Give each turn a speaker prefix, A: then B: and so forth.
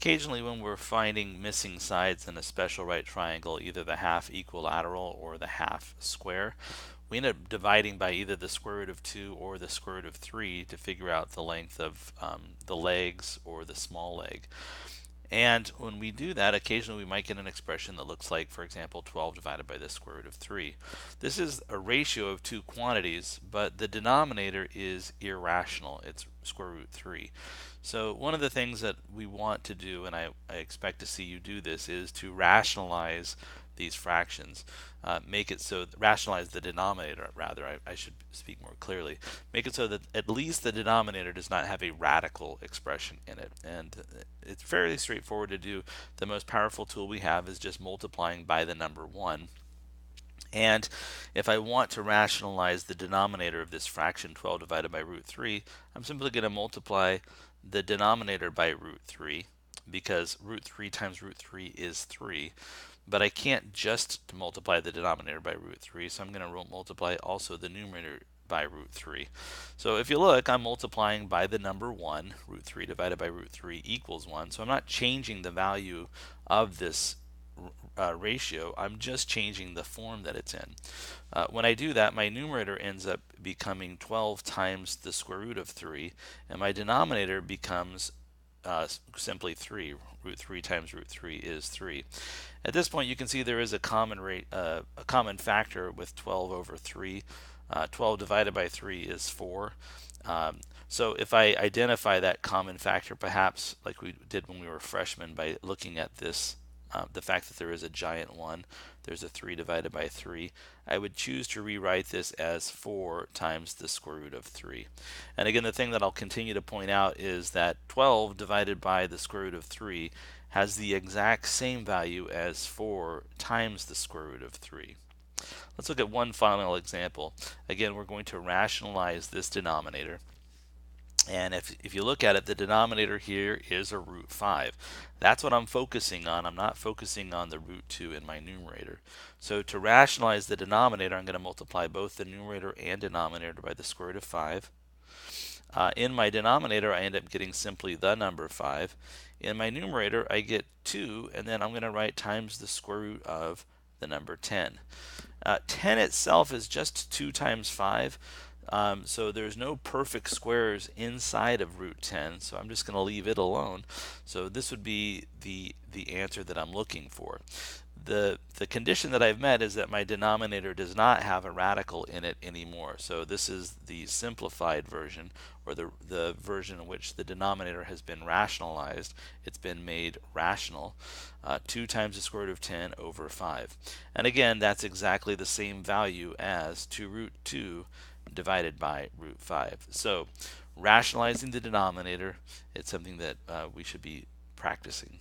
A: Occasionally when we're finding missing sides in a special right triangle, either the half equilateral or the half square, we end up dividing by either the square root of 2 or the square root of 3 to figure out the length of the legs or the small leg. And when we do that, occasionally we might get an expression that looks like, for example, 12 divided by the square root of 3. This is a ratio of two quantities, but the denominator is irrational. It's square root 3. So one of the things that we want to do, and I expect to see you do this, is to rationalize these fractions. Make it so, rationalize the denominator, rather, I should speak more clearly. Make it so that at least the denominator does not have a radical expression in it. And it's fairly straightforward to do. The most powerful tool we have is just multiplying by the number 1. And if I want to rationalize the denominator of this fraction 12 divided by root 3, I'm simply going to multiply the denominator by root 3, because root 3 times root 3 is 3. But I can't just multiply the denominator by root 3, so I'm going to multiply also the numerator by root 3. So if you look, I'm multiplying by the number 1. Root 3 divided by root 3 equals 1. So I'm not changing the value of this ratio, I'm just changing the form that it's in. When I do that, my numerator ends up becoming 12 times the square root of 3, and my denominator becomes simply 3. Root 3 times root 3 is 3. At this point, you can see there is a common factor with 12 over 3. 12 divided by 3 is 4. So if I identify that common factor, perhaps like we did when we were freshmen, by looking at this, the fact that there is a giant 1, there's a 3 divided by 3, I would choose to rewrite this as 4 times the square root of 3. And again, the thing that I'll continue to point out is that 12 divided by the square root of 3 has the exact same value as 4 times the square root of 3. Let's look at one final example. Again, we're going to rationalize this denominator. And if you look at it, the denominator here is a root 5. That's what I'm focusing on. I'm not focusing on the root 2 in my numerator. So to rationalize the denominator, I'm going to multiply both the numerator and denominator by the square root of 5. In my denominator, I end up getting simply the number 5. In my numerator, I get 2, and then I'm going to write times the square root of the number 10. 10 itself is just 2 times 5. So there's no perfect squares inside of root 10, so I'm just going to leave it alone. So this would be the answer that I'm looking for. The condition that I've met is that my denominator does not have a radical in it anymore. So this is the simplified version, or the version in which the denominator has been rationalized. It's been made rational. 2 times the square root of 10 over 5. And again, that's exactly the same value as 2 root 2 divided by root 5. So rationalizing the denominator, it's something that we should be practicing.